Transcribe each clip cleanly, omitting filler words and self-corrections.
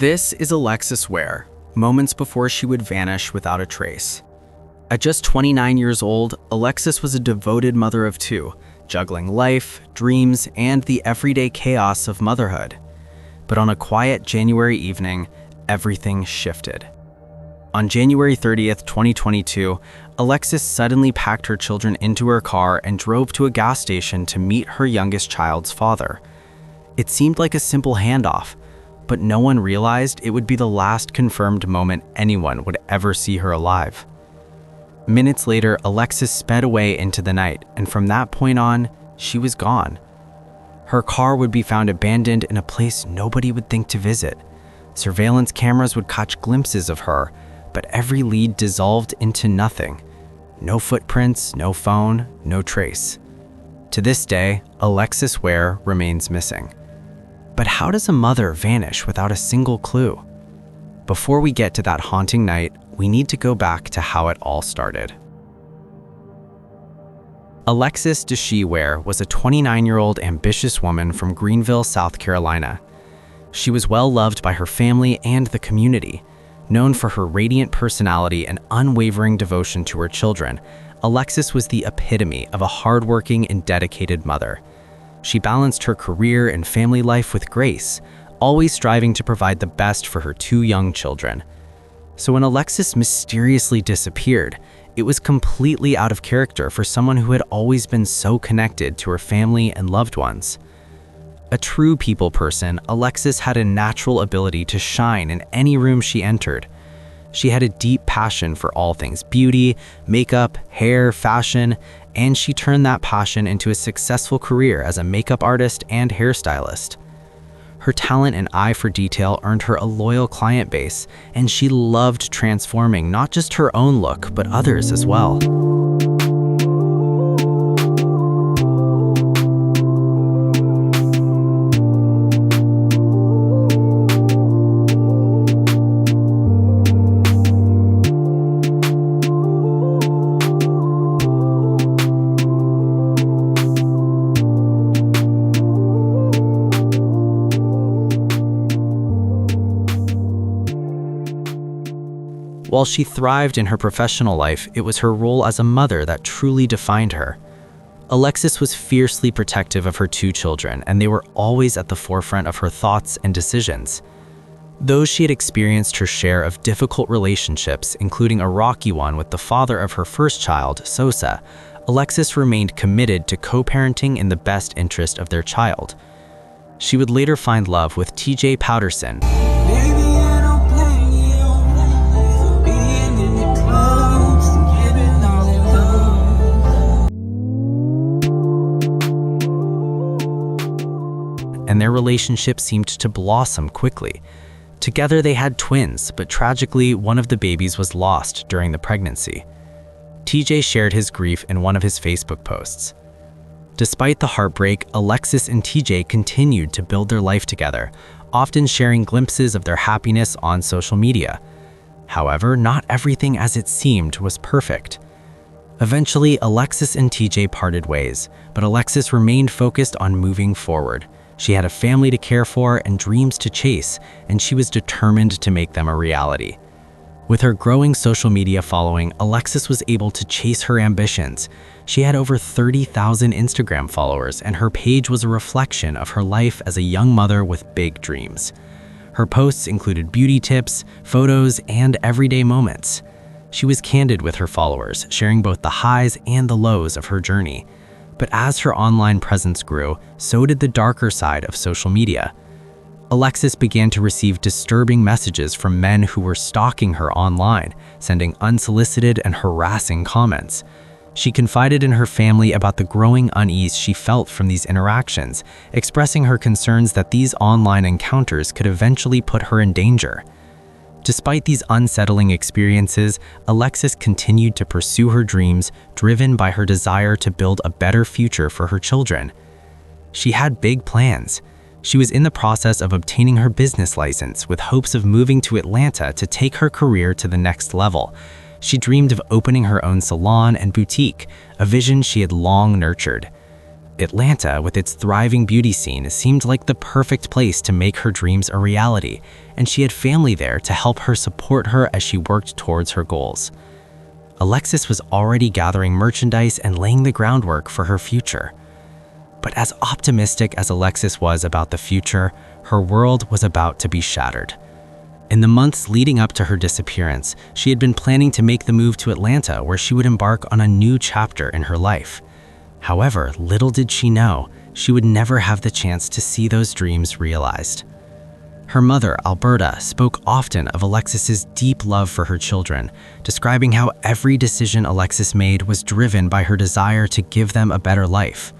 This is Alexis Ware, moments before she would vanish without a trace. At just 29 years old, Alexis was a devoted mother of two, juggling life, dreams, and the everyday chaos of motherhood. But on a quiet January evening, everything shifted. On January 30th, 2022, Alexis suddenly packed her children into her car and drove to a gas station to meet her youngest child's father. It seemed like a simple handoff, but no one realized it would be the last confirmed moment anyone would ever see her alive. Minutes later, Alexis sped away into the night, and from that point on, she was gone. Her car would be found abandoned in a place nobody would think to visit. Surveillance cameras would catch glimpses of her, but every lead dissolved into nothing. No footprints, no phone, no trace. To this day, Alexis Ware remains missing. But how does a mother vanish without a single clue? Before we get to that haunting night, we need to go back to how it all started. Alexis Ware was a 29-year-old ambitious woman from Greenville, South Carolina. She was well loved by her family and the community. Known for her radiant personality and unwavering devotion to her children, Alexis was the epitome of a hardworking and dedicated mother. She balanced her career and family life with grace, always striving to provide the best for her two young children. So when Alexis mysteriously disappeared, it was completely out of character for someone who had always been so connected to her family and loved ones. A true people person, Alexis had a natural ability to shine in any room she entered. She had a deep passion for all things beauty, makeup, hair, fashion, and she turned that passion into a successful career as a makeup artist and hairstylist. Her talent and eye for detail earned her a loyal client base, and she loved transforming not just her own look, but others as well. While she thrived in her professional life, it was her role as a mother that truly defined her. Alexis was fiercely protective of her two children, and they were always at the forefront of her thoughts and decisions. Though she had experienced her share of difficult relationships, including a rocky one with the father of her first child, Sosa, Alexis remained committed to co-parenting in the best interest of their child. She would later find love with TJ Powderson, and their relationship seemed to blossom quickly. Together they had twins, but tragically, one of the babies was lost during the pregnancy. TJ shared his grief in one of his Facebook posts. Despite the heartbreak, Alexis and TJ continued to build their life together, often sharing glimpses of their happiness on social media. However, not everything as it seemed was perfect. Eventually, Alexis and TJ parted ways, but Alexis remained focused on moving forward. She had a family to care for and dreams to chase, and she was determined to make them a reality. With her growing social media following, Alexis was able to chase her ambitions. She had over 30,000 Instagram followers, and her page was a reflection of her life as a young mother with big dreams. Her posts included beauty tips, photos, and everyday moments. She was candid with her followers, sharing both the highs and the lows of her journey. But as her online presence grew, so did the darker side of social media. Alexis began to receive disturbing messages from men who were stalking her online, sending unsolicited and harassing comments. She confided in her family about the growing unease she felt from these interactions, expressing her concerns that these online encounters could eventually put her in danger. Despite these unsettling experiences, Alexis continued to pursue her dreams, driven by her desire to build a better future for her children. She had big plans. She was in the process of obtaining her business license with hopes of moving to Atlanta to take her career to the next level. She dreamed of opening her own salon and boutique, a vision she had long nurtured. Atlanta, with its thriving beauty scene, seemed like the perfect place to make her dreams a reality, and she had family there to help her support her as she worked towards her goals. Alexis was already gathering merchandise and laying the groundwork for her future. But as optimistic as Alexis was about the future, her world was about to be shattered. In the months leading up to her disappearance, she had been planning to make the move to Atlanta, where she would embark on a new chapter in her life. However, little did she know, she would never have the chance to see those dreams realized. Her mother, Alberta, spoke often of Alexis's deep love for her children, describing how every decision Alexis made was driven by her desire to give them a better life.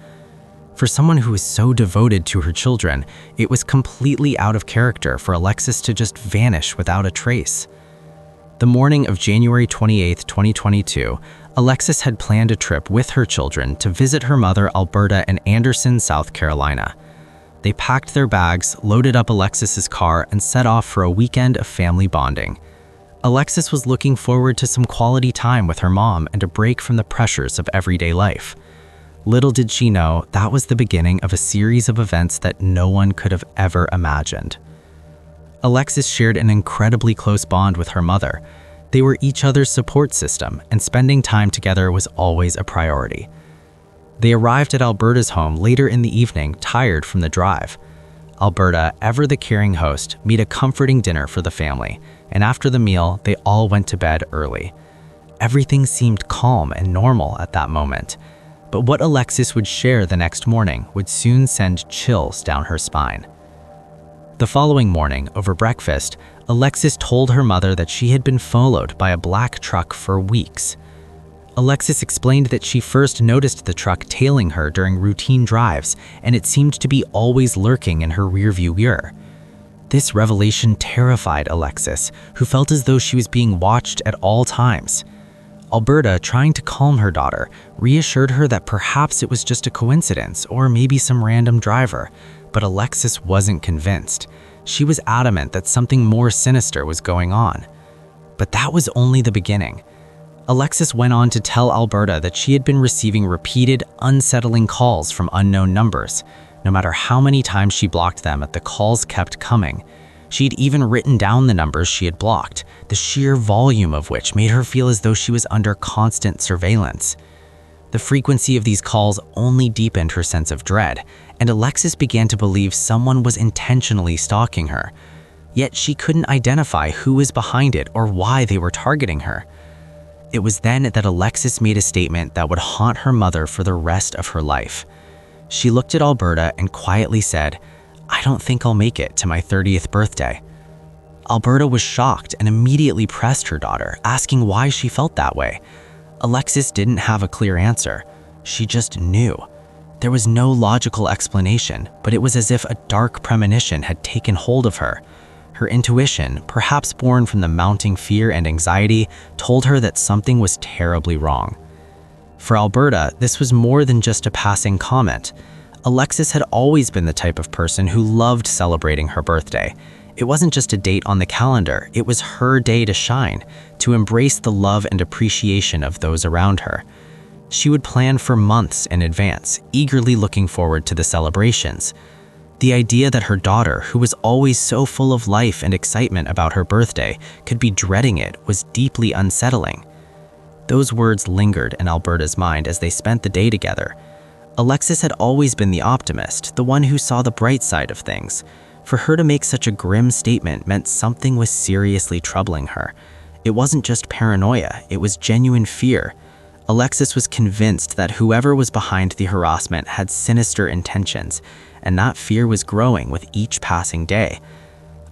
For someone who was so devoted to her children, it was completely out of character for Alexis to just vanish without a trace. The morning of January 28, 2022, Alexis had planned a trip with her children to visit her mother, Alberta, in Anderson, South Carolina. They packed their bags, loaded up Alexis's car, and set off for a weekend of family bonding. Alexis was looking forward to some quality time with her mom and a break from the pressures of everyday life. Little did she know, that was the beginning of a series of events that no one could have ever imagined. Alexis shared an incredibly close bond with her mother. They were each other's support system, and spending time together was always a priority. They arrived at Alberta's home later in the evening, tired from the drive. Alberta, ever the caring host, made a comforting dinner for the family, and after the meal, they all went to bed early. Everything seemed calm and normal at that moment. But what Alexis would share the next morning would soon send chills down her spine. The following morning, over breakfast, Alexis told her mother that she had been followed by a black truck for weeks. Alexis explained that she first noticed the truck tailing her during routine drives, and it seemed to be always lurking in her rearview mirror. This revelation terrified Alexis, who felt as though she was being watched at all times. Alberta, trying to calm her daughter, reassured her that perhaps it was just a coincidence or maybe some random driver, but Alexis wasn't convinced. She was adamant that something more sinister was going on. But that was only the beginning. Alexis went on to tell Alberta that she had been receiving repeated, unsettling calls from unknown numbers. No matter how many times she blocked them, the calls kept coming. She'd even written down the numbers she had blocked, the sheer volume of which made her feel as though she was under constant surveillance. The frequency of these calls only deepened her sense of dread, and Alexis began to believe someone was intentionally stalking her. Yet she couldn't identify who was behind it or why they were targeting her. It was then that Alexis made a statement that would haunt her mother for the rest of her life. She looked at Alberta and quietly said, "I don't think I'll make it to my 30th birthday." Alberta was shocked and immediately pressed her daughter, asking why she felt that way. Alexis didn't have a clear answer. She just knew. There was no logical explanation, but it was as if a dark premonition had taken hold of her. Her intuition, perhaps born from the mounting fear and anxiety, told her that something was terribly wrong. For Alberta, this was more than just a passing comment. Alexis had always been the type of person who loved celebrating her birthday. It wasn't just a date on the calendar, it was her day to shine, to embrace the love and appreciation of those around her. She would plan for months in advance, eagerly looking forward to the celebrations. The idea that her daughter, who was always so full of life and excitement about her birthday, could be dreading it was deeply unsettling. Those words lingered in Alberta's mind as they spent the day together. Alexis had always been the optimist, the one who saw the bright side of things. For her to make such a grim statement meant something was seriously troubling her. It wasn't just paranoia, it was genuine fear. Alexis was convinced that whoever was behind the harassment had sinister intentions, and that fear was growing with each passing day.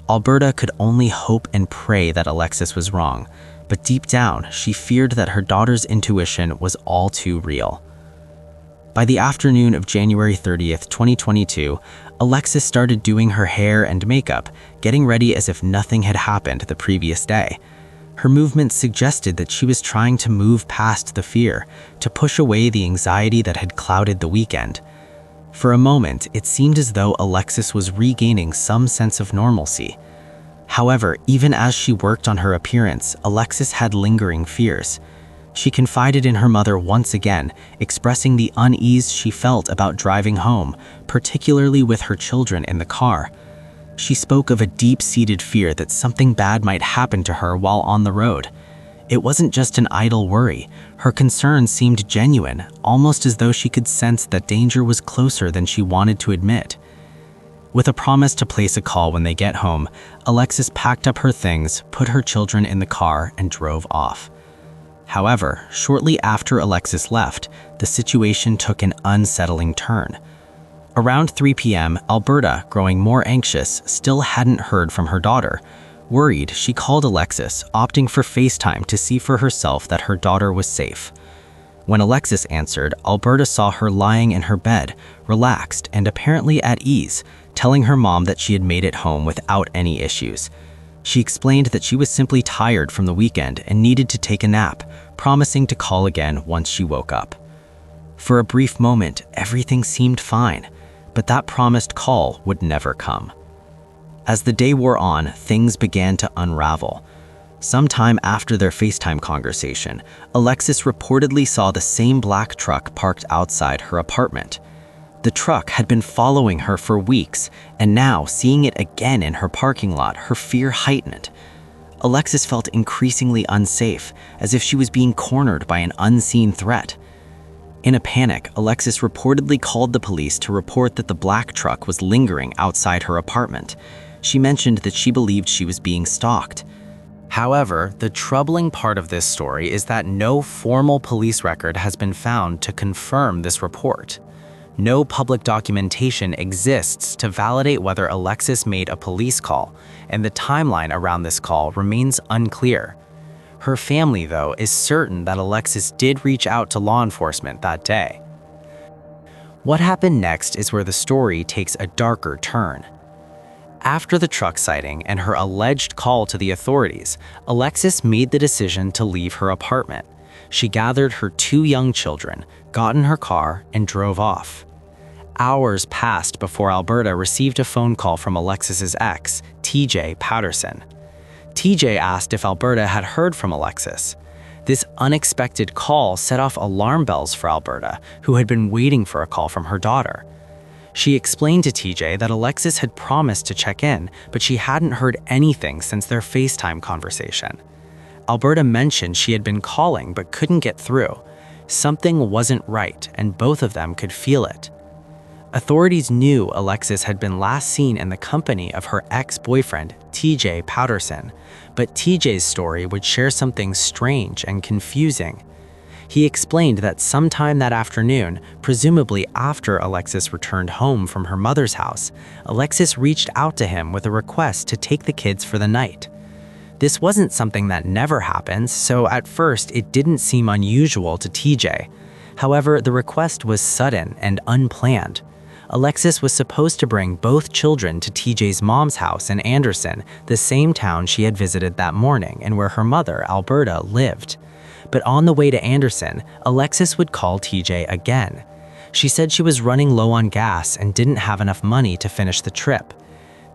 Alberta could only hope and pray that Alexis was wrong, but deep down, she feared that her daughter's intuition was all too real. By the afternoon of January 30th, 2022, Alexis started doing her hair and makeup, getting ready as if nothing had happened the previous day. Her movements suggested that she was trying to move past the fear, to push away the anxiety that had clouded the weekend. For a moment, it seemed as though Alexis was regaining some sense of normalcy. However, even as she worked on her appearance, Alexis had lingering fears. She confided in her mother once again, expressing the unease she felt about driving home, particularly with her children in the car. She spoke of a deep-seated fear that something bad might happen to her while on the road. It wasn't just an idle worry. Her concern seemed genuine, almost as though she could sense that danger was closer than she wanted to admit. With a promise to place a call when they get home, Alexis packed up her things, put her children in the car, and drove off. However, shortly after Alexis left, the situation took an unsettling turn. Around 3 p.m., Alberta, growing more anxious, still hadn't heard from her daughter. Worried, she called Alexis, opting for FaceTime to see for herself that her daughter was safe. When Alexis answered, Alberta saw her lying in her bed, relaxed and apparently at ease, telling her mom that she had made it home without any issues. She explained that she was simply tired from the weekend and needed to take a nap, promising to call again once she woke up. For a brief moment, everything seemed fine, but that promised call would never come. As the day wore on, things began to unravel. Sometime after their FaceTime conversation, Alexis reportedly saw the same black truck parked outside her apartment. The truck had been following her for weeks, and now, seeing it again in her parking lot, her fear heightened. Alexis felt increasingly unsafe, as if she was being cornered by an unseen threat. In a panic, Alexis reportedly called the police to report that the black truck was lingering outside her apartment. She mentioned that she believed she was being stalked. However, the troubling part of this story is that no formal police record has been found to confirm this report. No public documentation exists to validate whether Alexis made a police call, and the timeline around this call remains unclear. Her family, though, is certain that Alexis did reach out to law enforcement that day. What happened next is where the story takes a darker turn. After the truck sighting and her alleged call to the authorities, Alexis made the decision to leave her apartment. She gathered her 2 young children, got in her car, and drove off. Hours passed before Alberta received a phone call from Alexis's ex, TJ Patterson. TJ asked if Alberta had heard from Alexis. This unexpected call set off alarm bells for Alberta, who had been waiting for a call from her daughter. She explained to TJ that Alexis had promised to check in, but she hadn't heard anything since their FaceTime conversation. Alberta mentioned she had been calling but couldn't get through. Something wasn't right, and both of them could feel it. Authorities knew Alexis had been last seen in the company of her ex-boyfriend, TJ Patterson, but TJ's story would share something strange and confusing. He explained that sometime that afternoon, presumably after Alexis returned home from her mother's house, Alexis reached out to him with a request to take the kids for the night. This wasn't something that never happens, so at first it didn't seem unusual to TJ. However, the request was sudden and unplanned. Alexis was supposed to bring both children to TJ's mom's house in Anderson, the same town she had visited that morning and where her mother, Alberta, lived. But on the way to Anderson, Alexis would call TJ again. She said she was running low on gas and didn't have enough money to finish the trip.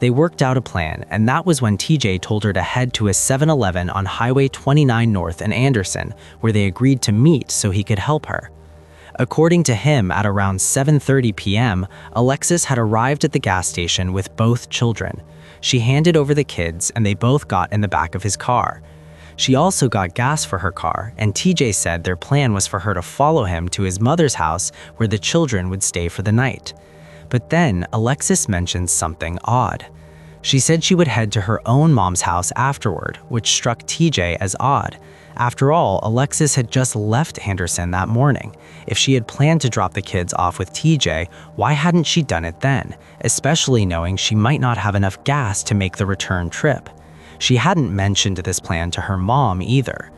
They worked out a plan, and that was when TJ told her to head to a 7-Eleven on Highway 29 North in Anderson, where they agreed to meet so he could help her. According to him, at around 7:30 p.m., Alexis had arrived at the gas station with both children. She handed over the kids, and they both got in the back of his car. She also got gas for her car, and TJ said their plan was for her to follow him to his mother's house where the children would stay for the night. But then Alexis mentioned something odd. She said she would head to her own mom's house afterward, which struck TJ as odd. After all, Alexis had just left Anderson that morning. If she had planned to drop the kids off with TJ, why hadn't she done it then, especially knowing she might not have enough gas to make the return trip? She hadn't mentioned this plan to her mom either.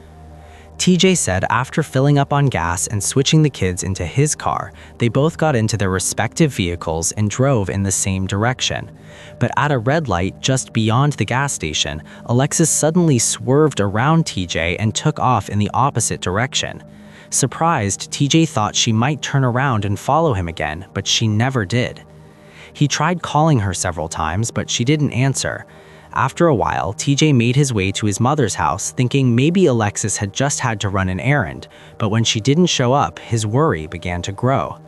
TJ said after filling up on gas and switching the kids into his car, they both got into their respective vehicles and drove in the same direction. But at a red light just beyond the gas station, Alexis suddenly swerved around TJ and took off in the opposite direction. Surprised, TJ thought she might turn around and follow him again, but she never did. He tried calling her several times, but she didn't answer. After a while, TJ made his way to his mother's house, thinking maybe Alexis had just had to run an errand, but when she didn't show up, his worry began to grow.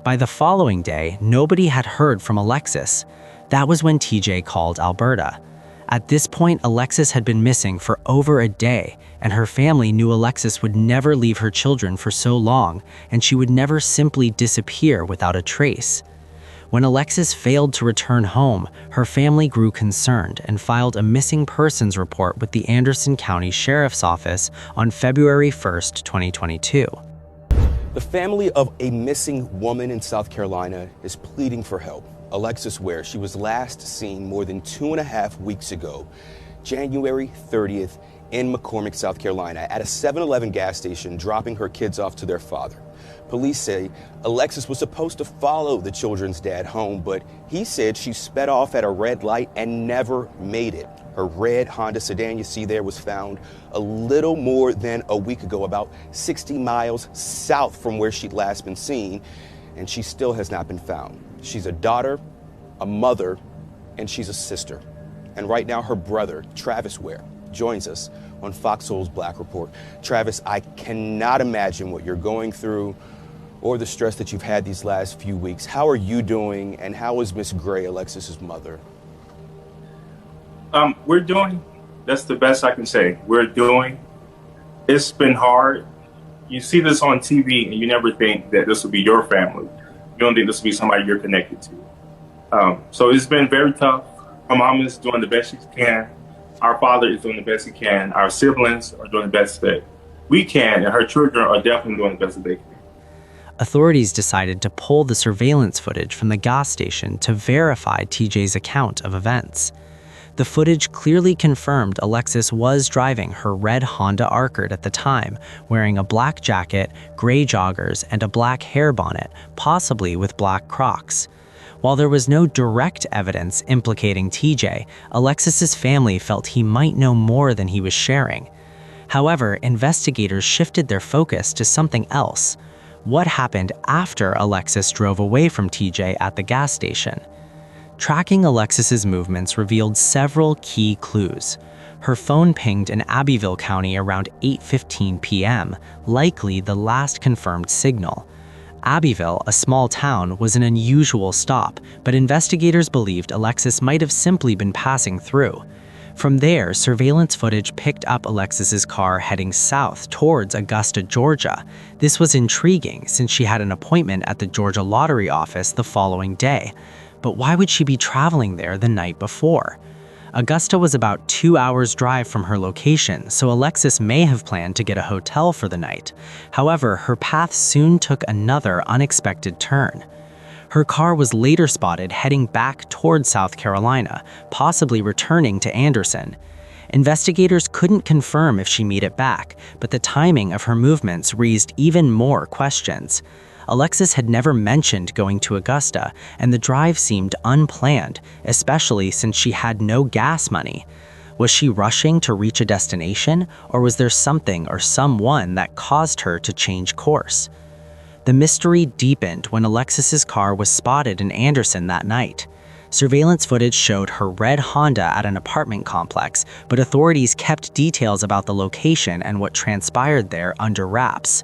By the following day, nobody had heard from Alexis. That was when TJ called Alberta. At this point, Alexis had been missing for over a day, and her family knew Alexis would never leave her children for so long, and she would never simply disappear without a trace. When Alexis failed to return home, her family grew concerned and filed a missing persons report with the Anderson County Sheriff's Office on February 1st, 2022. The family of a missing woman in South Carolina is pleading for help. Alexis Ware, she was last seen more than 2.5 weeks ago, January 30th, in McCormick, South Carolina, at a 7-Eleven gas station, dropping her kids off to their father. Police say Alexis was supposed to follow the children's dad home, but he said she sped off at a red light and never made it. Her red Honda sedan you see there was found a little more than a week ago, about 60 miles south from where she'd last been seen, and she still has not been found. She's a daughter, a mother, and she's a sister. And right now her brother, Travis Ware, joins us on Foxhole's Black Report. Travis, I cannot imagine what you're going through or the stress that you've had these last few weeks. How are you doing, and how is Miss Gray, Alexis's mother? We're doing, that's the best I can say. We're doing, it's been hard. You see this on TV and you never think that this will be your family. You don't think this will be somebody you're connected to. So it's been very tough. My mom is doing the best she can. Our father is doing the best he can. Our siblings are doing the best that we can, and her children are definitely doing the best that they can. Authorities decided to pull the surveillance footage from the gas station to verify TJ's account of events. The footage clearly confirmed Alexis was driving her red Honda Accord at the time, wearing a black jacket, gray joggers, and a black hair bonnet, possibly with black Crocs. While there was no direct evidence implicating TJ, Alexis's family felt he might know more than he was sharing. However, investigators shifted their focus to something else. What happened after Alexis drove away from TJ at the gas station? Tracking Alexis's movements revealed several key clues. Her phone pinged in Abbeville County around 8:15 p.m., likely the last confirmed signal. Abbeville, a small town, was an unusual stop, but investigators believed Alexis might have simply been passing through. From there, surveillance footage picked up Alexis's car heading south towards Augusta, Georgia. This was intriguing since she had an appointment at the Georgia Lottery office the following day. But why would she be traveling there the night before? Augusta was about 2 hours' drive from her location, so Alexis may have planned to get a hotel for the night. However, her path soon took another unexpected turn. Her car was later spotted heading back toward South Carolina, possibly returning to Anderson. Investigators couldn't confirm if she made it back, but the timing of her movements raised even more questions. Alexis had never mentioned going to Augusta, and the drive seemed unplanned, especially since she had no gas money. Was she rushing to reach a destination, or was there something or someone that caused her to change course? The mystery deepened when Alexis's car was spotted in Anderson that night. Surveillance footage showed her red Honda at an apartment complex, but authorities kept details about the location and what transpired there under wraps.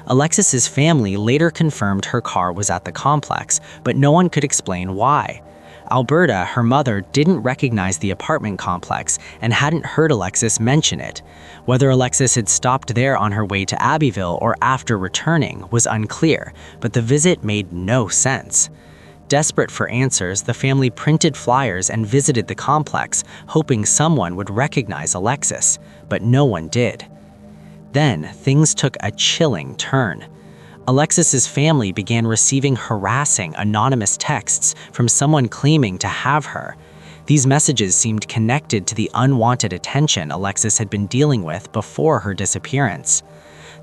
Alexis's family later confirmed her car was at the complex, but no one could explain why. Alberta, her mother, didn't recognize the apartment complex and hadn't heard Alexis mention it. Whether Alexis had stopped there on her way to Abbeville or after returning was unclear, but the visit made no sense. Desperate for answers, the family printed flyers and visited the complex, hoping someone would recognize Alexis, but no one did. Then, things took a chilling turn. Alexis's family began receiving harassing, anonymous texts from someone claiming to have her. These messages seemed connected to the unwanted attention Alexis had been dealing with before her disappearance.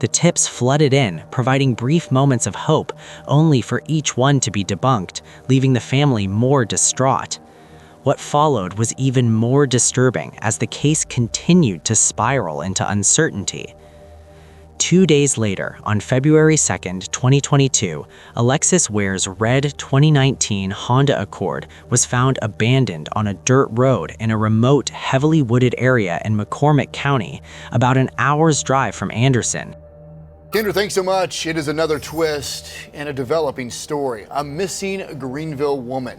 The tips flooded in, providing brief moments of hope, only for each one to be debunked, leaving the family more distraught. What followed was even more disturbing as the case continued to spiral into uncertainty. 2 days later, on February 2nd, 2022, Alexis Ware's red 2019 Honda Accord was found abandoned on a dirt road in a remote, heavily wooded area in McCormick County, about an hour's drive from Anderson. Kendra, thanks so much. It is another twist in a developing story. A missing Greenville woman.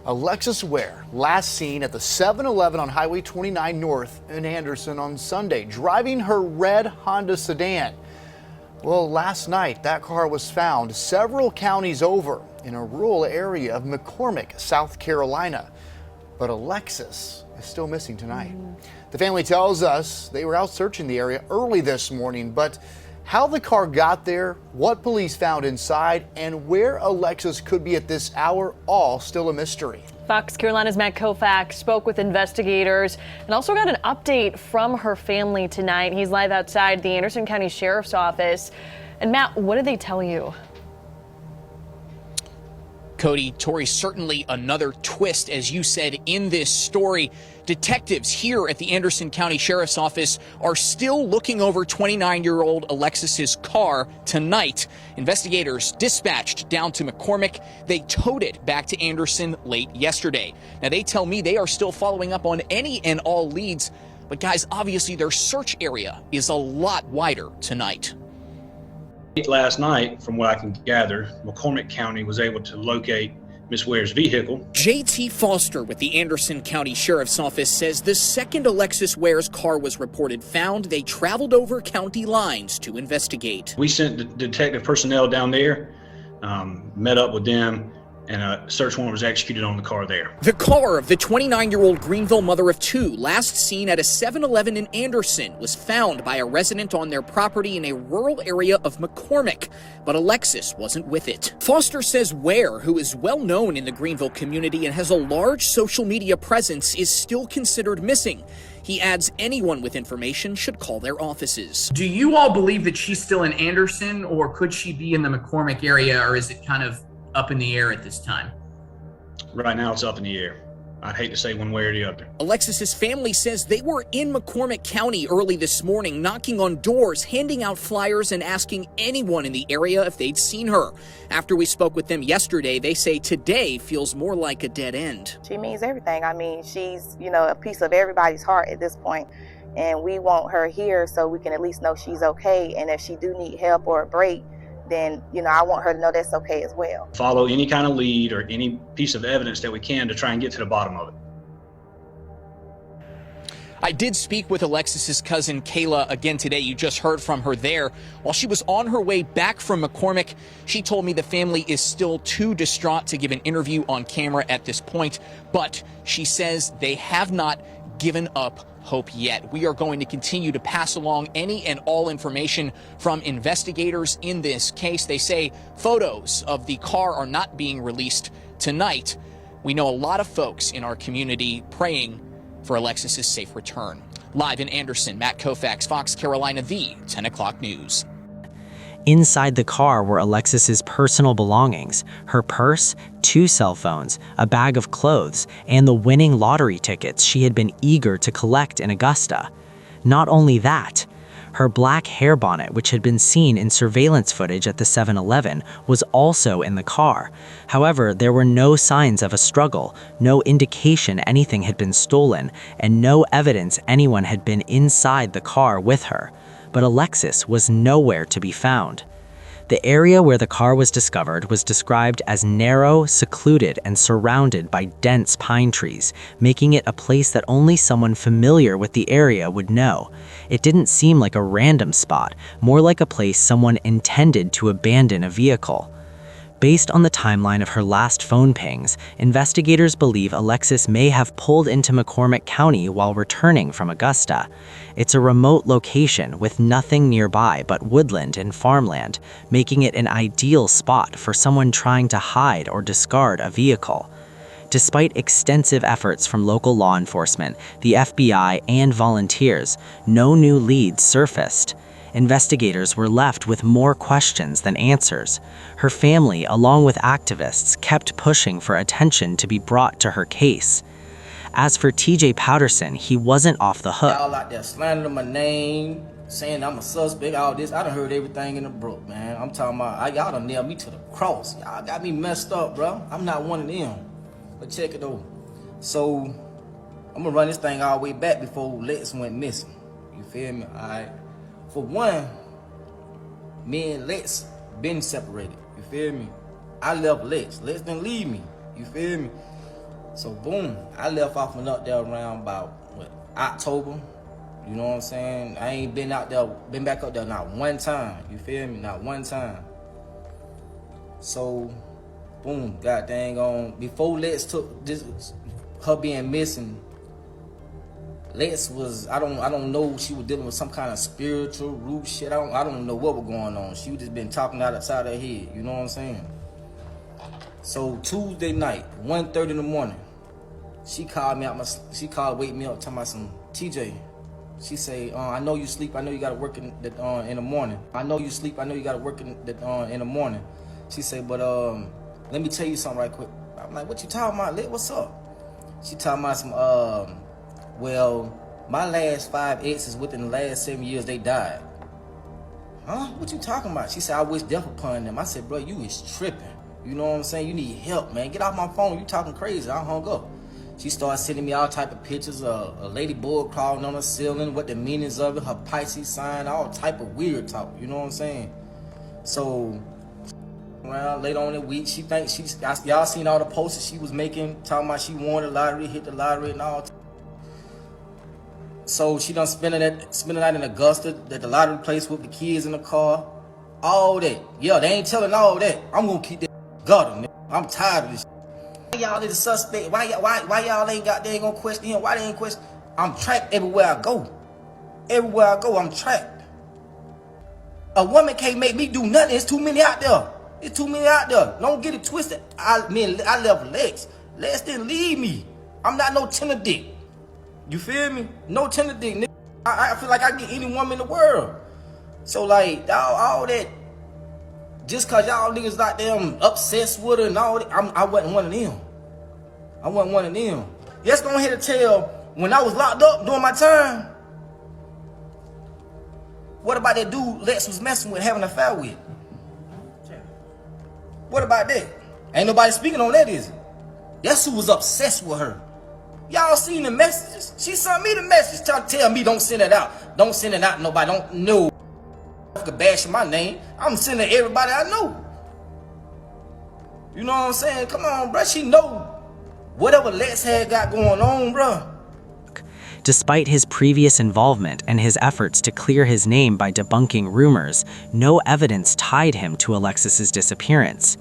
Alexis Ware, last seen at the 7-Eleven on Highway 29 North in Anderson on Sunday, driving her red Honda sedan. Well, last night, that car was found several counties over in a rural area of McCormick, South Carolina. But Alexis is still missing tonight. The family tells us they were out searching the area early this morning, but how the car got there, what police found inside, and where Alexis could be at this hour, all still a mystery. Fox Carolina's Matt Koufax spoke with investigators and also got an update from her family tonight. He's live outside the Anderson County Sheriff's Office. And Matt, what did they tell you? Cody, Tori, certainly another twist, as you said, in this story. Detectives here at the Anderson County Sheriff's Office are still looking over 29-year-old Alexis's car tonight. Investigators dispatched down to McCormick. They towed it back to Anderson late yesterday. Now, they tell me they are still following up on any and all leads. But guys, obviously their search area is a lot wider tonight. Last night, from what I can gather, McCormick County was able to locate Miss Ware's vehicle. J.T. Foster with the Anderson County Sheriff's Office says the second Alexis Ware's car was reported found, they traveled over county lines to investigate. We sent detective personnel down there, met up with them, and a search warrant was executed on the car there. The car of the 29-year-old Greenville mother of two, last seen at a 7-Eleven in Anderson, was found by a resident on their property in a rural area of McCormick, but Alexis wasn't with it. Foster says Ware, who is well known in the Greenville community and has a large social media presence, is still considered missing. He adds anyone with information should call their offices. Do you all believe that she's still in Anderson, or could she be in the McCormick area, or is it kind of up in the air at this time? Right now it's up in the air. I'd hate to say one way or the other. Alexis's family says they were in McCormick County early this morning, knocking on doors, handing out flyers, and asking anyone in the area if they'd seen her. After we spoke with them yesterday, they say today feels more like a dead end. She means everything. I mean, she's, a piece of everybody's heart at this point, and we want her here so we can at least know she's okay, and if she do need help or a break, then, I want her to know that's okay as well. Follow any kind of lead or any piece of evidence that we can to try and get to the bottom of it. I did speak with Alexis's cousin Kayla again today. You just heard from her there. While she was on her way back from McCormick, she told me the family is still too distraught to give an interview on camera at this point, but she says they have not given up hope yet. We are going to continue to pass along any and all information from investigators in this case. They say photos of the car are not being released tonight. We know a lot of folks in our community praying for Alexis's safe return. Live in Anderson, Matt Koufax, Fox Carolina, the 10 o'clock news. Inside the car were Alexis's personal belongings, her purse, 2 cell phones, a bag of clothes, and the winning lottery tickets she had been eager to collect in Augusta. Not only that, her black hair bonnet, which had been seen in surveillance footage at the 7-Eleven, was also in the car. However, there were no signs of a struggle, no indication anything had been stolen, and no evidence anyone had been inside the car with her. But Alexis was nowhere to be found. The area where the car was discovered was described as narrow, secluded, and surrounded by dense pine trees, making it a place that only someone familiar with the area would know. It didn't seem like a random spot, more like a place someone intended to abandon a vehicle. Based on the timeline of her last phone pings, investigators believe Alexis may have pulled into McCormick County while returning from Augusta. It's a remote location with nothing nearby but woodland and farmland, making it an ideal spot for someone trying to hide or discard a vehicle. Despite extensive efforts from local law enforcement, the FBI, and volunteers, no new leads surfaced. Investigators were left with more questions than answers. Her family, along with activists, kept pushing for attention to be brought to her case. As for TJ Powderson, he wasn't off the hook. Y'all out there slandering my name, saying I'm a suspect, all this. I done heard everything in the book, man. I'm talking about, y'all done nailed me to the cross. Y'all got me messed up, bro. I'm not one of them. But check it though. So, I'm gonna run this thing all the way back before Lex went missing. You feel me? Alright. For one, me and Lex been separated. You feel me? I left Lex. Lex didn't leave me. You feel me? So boom, I left off and up there around about October. You know what I'm saying? I ain't been out there, been back up there not one time. You feel me? Not one time. So boom, god dang on. Before Lex took this, her being missing, Lex was, I don't know, she was dealing with some kind of spiritual root shit. I don't know what was going on. She just been talking out outside her head. You know what I'm saying? So Tuesday night, 1:30 in the morning, she called me out. She called, wake me up, talking about some TJ. She say, I know you sleep. I know you gotta work in the morning. I know you sleep. I know you gotta work in the morning. She say, but let me tell you something right quick. I'm like, what you talking about, Lit? What's up? She talking about some well, my last 5 exes within the last 7 years, they died. Huh? What you talking about? She said, I wish death upon them. I said, bro, you is tripping. You know what I'm saying? You need help, man. Get off my phone. You talking crazy. I hung up. She started sending me all type of pictures of a ladybug crawling on the ceiling, what the meanings of it, her Pisces sign, all type of weird talk. You know what I'm saying? So, around later on in the week, she thinks y'all seen all the posters she was making, talking about she won the lottery, hit the lottery and all. So she done spending that in Augusta, at the lottery place with the kids in the car. All that. Yeah, they ain't telling all that. I'm gonna keep that gutter, nigga. I'm tired of this. Why y'all is a suspect? Why y'all ain't gonna question him? Why they ain't question? I'm tracked everywhere I go. Everywhere I go, I'm tracked. A woman can't make me do nothing. It's too many out there. It's too many out there. Don't get it twisted. I left Lex. Lex didn't leave me. I'm not no tender dick. You feel me? No tender dick, nigga. I feel like I get any woman in the world. So like all that, just cause y'all niggas out there obsessed with her and all that, I wasn't one of them. I wasn't one of them. Let's go ahead and tell, when I was locked up during my time, what about that dude Lex was messing with, having an affair with? What about that? Ain't nobody speaking on that, is it? That's who was obsessed with her. Y'all seen the messages? She sent me the message tell me don't send it out. Don't send it out to nobody. Don't know. Bashing my name. I'm sending everybody I know. You know what I'm saying? Come on, bro. She know whatever Lex had got going on, bro. Despite his previous involvement and his efforts to clear his name by debunking rumors, no evidence tied him to Alexis's disappearance.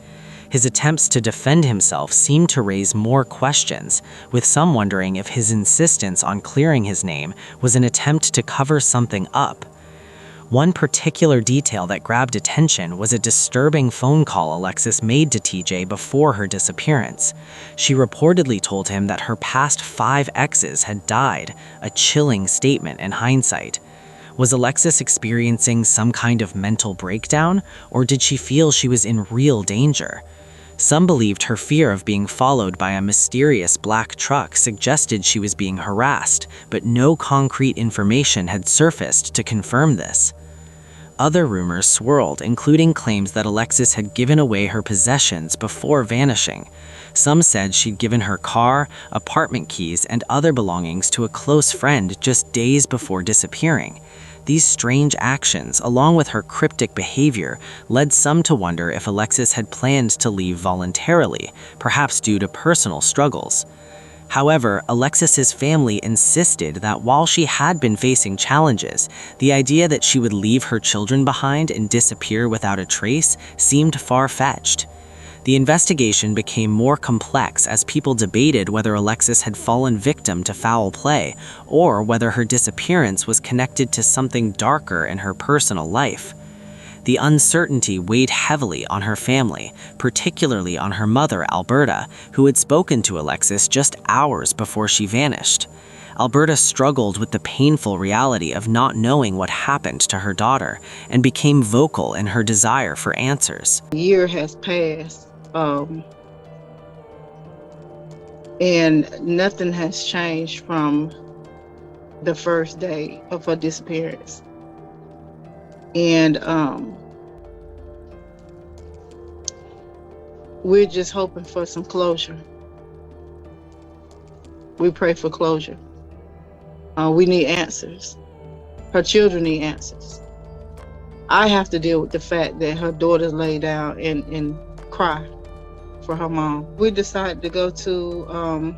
His attempts to defend himself seemed to raise more questions, with some wondering if his insistence on clearing his name was an attempt to cover something up. One particular detail that grabbed attention was a disturbing phone call Alexis made to TJ before her disappearance. She reportedly told him that her past 5 exes had died, a chilling statement in hindsight. Was Alexis experiencing some kind of mental breakdown, or did she feel she was in real danger? Some believed her fear of being followed by a mysterious black truck suggested she was being harassed, but no concrete information had surfaced to confirm this. Other rumors swirled, including claims that Alexis had given away her possessions before vanishing. Some said she'd given her car, apartment keys, and other belongings to a close friend just days before disappearing. These strange actions, along with her cryptic behavior, led some to wonder if Alexis had planned to leave voluntarily, perhaps due to personal struggles. However, Alexis's family insisted that while she had been facing challenges, the idea that she would leave her children behind and disappear without a trace seemed far-fetched. The investigation became more complex as people debated whether Alexis had fallen victim to foul play or whether her disappearance was connected to something darker in her personal life. The uncertainty weighed heavily on her family, particularly on her mother, Alberta, who had spoken to Alexis just hours before she vanished. Alberta struggled with the painful reality of not knowing what happened to her daughter and became vocal in her desire for answers. A year has passed. And nothing has changed from the first day of her disappearance. And we're just hoping for some closure. We pray for closure. We need answers. Her children need answers. I have to deal with the fact that her daughters lay down and cry for her mom. We decided to go to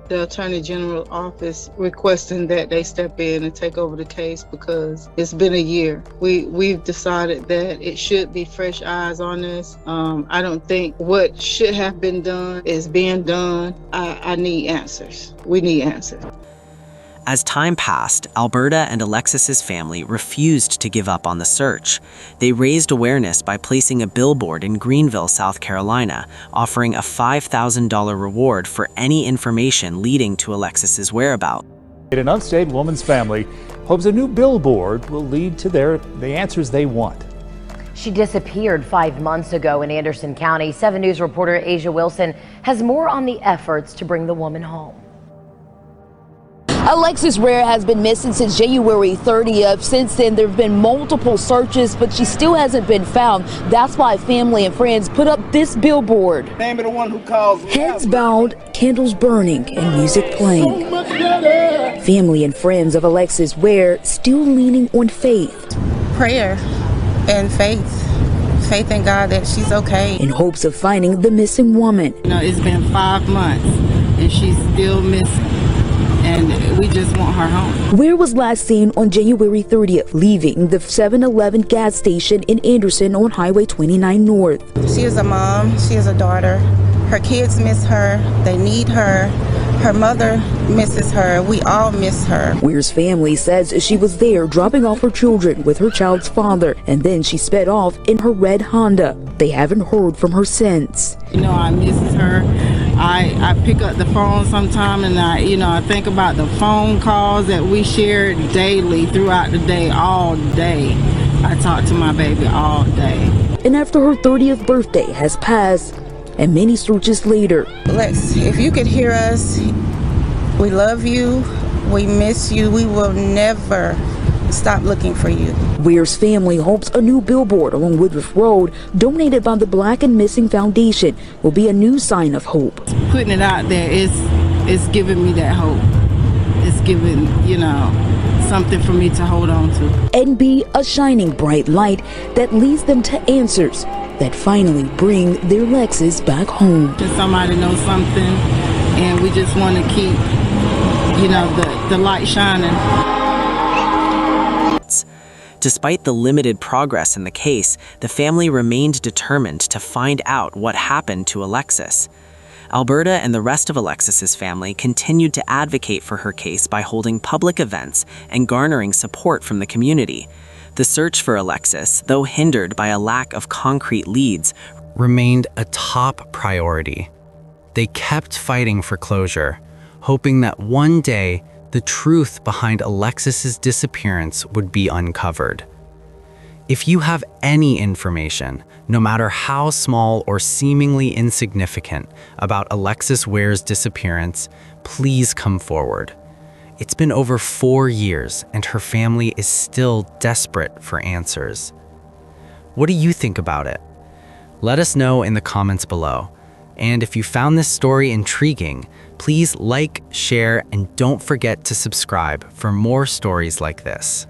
the Attorney General office requesting that they step in and take over the case because it's been a year. We've decided that it should be fresh eyes on this. I don't think what should have been done is being done. I need answers. We need answers. As time passed, Alberta and Alexis's family refused to give up on the search. They raised awareness by placing a billboard in Greenville, South Carolina, offering a $5,000 reward for any information leading to Alexis's whereabouts. An unstayed woman's family hopes a new billboard will lead to the answers they want. She disappeared 5 months ago in Anderson County. 7 News reporter Asia Wilson has more on the efforts to bring the woman home. Alexis Ware has been missing since January 30th. Since then, there have been multiple searches, but she still hasn't been found. That's why family and friends put up this billboard. Name of the one who calls. Heads bowed, candles burning, and music playing. Family and friends of Alexis Ware still leaning on faith. Prayer and faith. Faith in God that she's okay. In hopes of finding the missing woman. You know, it's been 5 months and she's still missing. And we just want her home. Ware was last seen on January 30th, leaving the 7-Eleven gas station in Anderson on Highway 29 North. She is a mom. She is a daughter. Her kids miss her. They need her. Her mother misses her. We all miss her. Ware's family says she was there dropping off her children with her child's father, and then she sped off in her red Honda. They haven't heard from her since. You know, I miss her. I pick up the phone sometime and I think about the phone calls that we shared daily throughout the day, all day. I talk to my baby all day. And after her 30th birthday has passed, and many searches later. Lex, if you could hear us, we love you, we miss you, we will never stop looking for you. Ware's family hopes a new billboard along Woodruff Road, donated by the Black and Missing Foundation, will be a new sign of hope. Putting it out there is giving me that hope. It's giving, something for me to hold on to. And be a shining bright light that leads them to answers that finally bring their Lexus back home. Somebody knows something, and we just want to keep, the light shining. Despite the limited progress in the case, the family remained determined to find out what happened to Alexis. Alberta and the rest of Alexis's family continued to advocate for her case by holding public events and garnering support from the community. The search for Alexis, though hindered by a lack of concrete leads, remained a top priority. They kept fighting for closure, hoping that one day the truth behind Alexis's disappearance would be uncovered. If you have any information, no matter how small or seemingly insignificant, about Alexis Ware's disappearance, please come forward. It's been over 4 years, and her family is still desperate for answers. What do you think about it? Let us know in the comments below. And if you found this story intriguing, please like, share, and don't forget to subscribe for more stories like this.